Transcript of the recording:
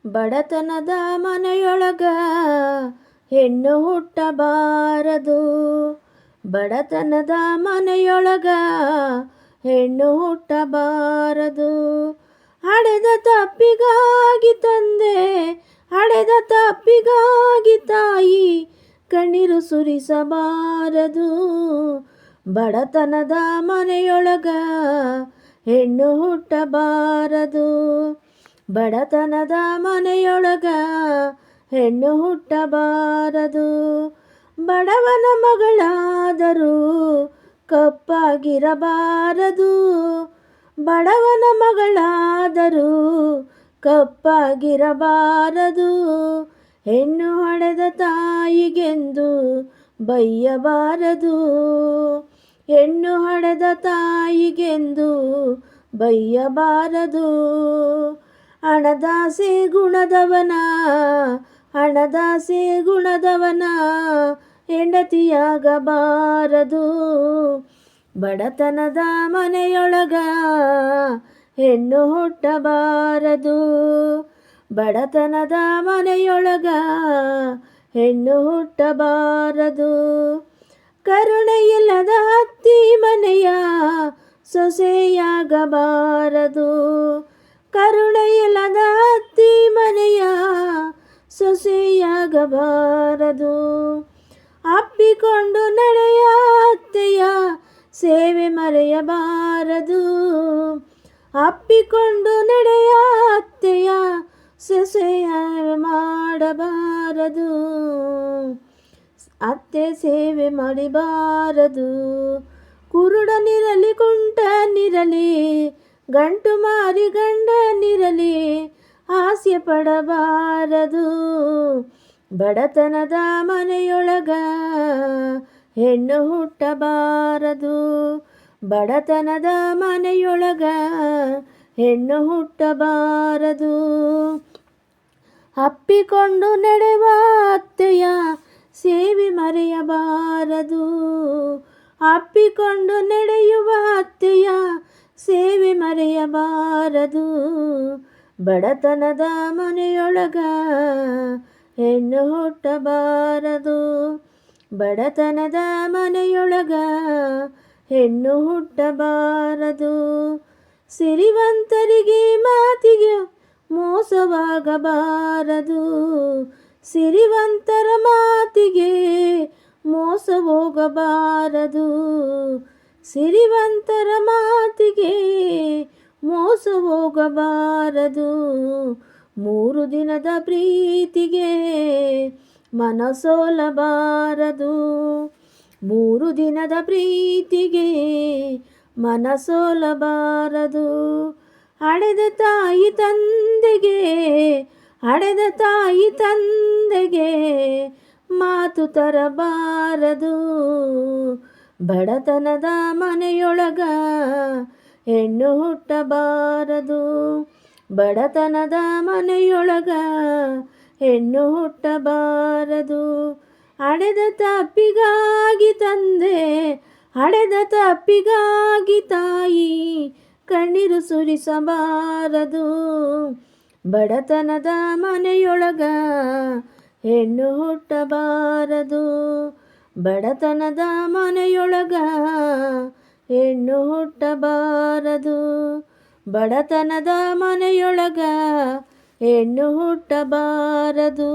ಬಡತನದ ಮನೆಯೊಳಗ ಹೆಣ್ಣು ಹುಟ್ಟಬಾರದು. ಬಡತನದ ಮನೆಯೊಳಗ ಹೆಣ್ಣು ಹುಟ್ಟಬಾರದು. ಹಡೆದ ತಪ್ಪಿಗಾಗಿ ತಂದೆ, ಹಡೆದ ತಪ್ಪಿಗಾಗಿ ತಾಯಿ ಕಣ್ಣೀರು ಸುರಿಸಬಾರದು. ಬಡತನದ ಮನೆಯೊಳಗ ಹೆಣ್ಣು ಹುಟ್ಟಬಾರದು. ಬಡತನದ ಮನೆಯೊಳಗ ಹೆಣ್ಣು ಹುಟ್ಟಬಾರದು. ಬಡವನ ಮಗಳಾದರೂ ಕಪ್ಪಾಗಿರಬಾರದು. ಬಡವನ ಮಗಳಾದರೂ ಕಪ್ಪಾಗಿರಬಾರದು. ಹೆಣ್ಣು ಹಡೆದ ತಾಯಿಗೆಂದು ಬೈಯಬಾರದು. ಹೆಣ್ಣು ಹಡೆದ ತಾಯಿಗೆಂದು ಬೈಯಬಾರದು. ಹಣದಾಸೆ ಗುಣದವನ, ಹಣದಾಸೆ ಗುಣದವನ ಹೆಂಡತಿಯಾಗಬಾರದು. ಬಡತನದ ಮನೆಯೊಳಗ ಹೆಣ್ಣು ಹುಟ್ಟಬಾರದು. ಬಡತನದ ಮನೆಯೊಳಗ ಹೆಣ್ಣು ಹುಟ್ಟಬಾರದು. ಕರುಣೆಯಿಲ್ಲದ ಅತ್ತಿ ಮನೆಯ ಸೊಸೆಯಾಗಬಾರದು. ಕರುಣೆಯಿಲ್ಲದ ಅತ್ತಿ ಮನೆಯ ಸೊಸೆಯಾಗಬಾರದು. ಅಪ್ಪಿಕೊಂಡು ನಡೆಯ ಅತ್ತೆಯ ಸೇವೆ ಮರೆಯಬಾರದು. ಅಪ್ಪಿಕೊಂಡು ನಡೆಯ ಅತ್ತೆಯ ಸೊಸೆಯ ಮಾಡಬಾರದು. ಅತ್ತೆ ಸೇವೆ ಮಾಡಬಾರದು. ಕುರುಡನಿರಲಿ ಕುಂಟನಿರಲಿ, ಗಂಟು ಮಾರಿ ಗಂಡನಿರಲಿ ಹಾಸ್ಯ ಪಡಬಾರದು. ಬಡತನದ ಮನೆಯೊಳಗ ಹೆಣ್ಣು ಹುಟ್ಟಬಾರದು. ಬಡತನದ ಮನೆಯೊಳಗ ಹೆಣ್ಣು ಹುಟ್ಟಬಾರದು. ಅಪ್ಪಿಕೊಂಡು ನಡೆವ ಅತ್ತೆಯ ಸೇವೆ ಮರೆಯಬಾರದು. ಅಪ್ಪಿಕೊಂಡು ನಡೆಯುವ ಅತ್ತೆಯ ಸೇವೆ ಮರೆಯಬಾರದು. ಬಡತನದ ಮನೆಯೊಳಗ ಹೆಣ್ಣು ಹುಟ್ಟಬಾರದು. ಬಡತನದ ಮನೆಯೊಳಗ ಹೆಣ್ಣು ಹುಟ್ಟಬಾರದು. ಸಿರಿವಂತರಿಗೆ ಮಾತಿಗೆ ಮೋಸವಾಗಬಾರದು. ಸಿರಿವಂತರ ಮಾತಿಗೆ ಮೋಸ ಹೋಗಬಾರದು. ಸಿರಿವಂತರ ಮಾತಿಗೆ ಮೋಸ ಹೋಗಬಾರದು. 3 ದಿನದ ಪ್ರೀತಿಗೆ ಮನಸೋಲಬಾರದು. 3 ದಿನದ ಪ್ರೀತಿಗೆ ಮನಸೋಲಬಾರದು. ಹಡೆದ ತಾಯಿ ತಂದೆಗೆ, ಹಡೆದ ತಾಯಿ ತಂದೆಗೆ ಮಾತು ತರಬಾರದು. ಬಡತನದ ಮನೆಯೊಳಗ ಹೆಣ್ಣು ಹುಟ್ಟಬಾರದು. ಬಡತನದ ಮನೆಯೊಳಗ ಹೆಣ್ಣು ಹುಟ್ಟಬಾರದು. ಹಡೆದ ತಪ್ಪಿಗಾಗಿ ತಂದೆ, ಹಡೆದ ತಪ್ಪಿಗಾಗಿ ತಾಯಿ ಕಣ್ಣೀರು ಸುರಿಸಬಾರದು. ಬಡತನದ ಮನೆಯೊಳಗ ಹೆಣ್ಣು ಹುಟ್ಟಬಾರದು. ಬಡತನದ ಮನೆಯೊಳಗ ಹೆಣ್ಣು ಹುಟ್ಟಬಾರದು. ಬಡತನದ ಮನೆಯೊಳಗ ಹೆಣ್ಣು ಹುಟ್ಟಬಾರದು.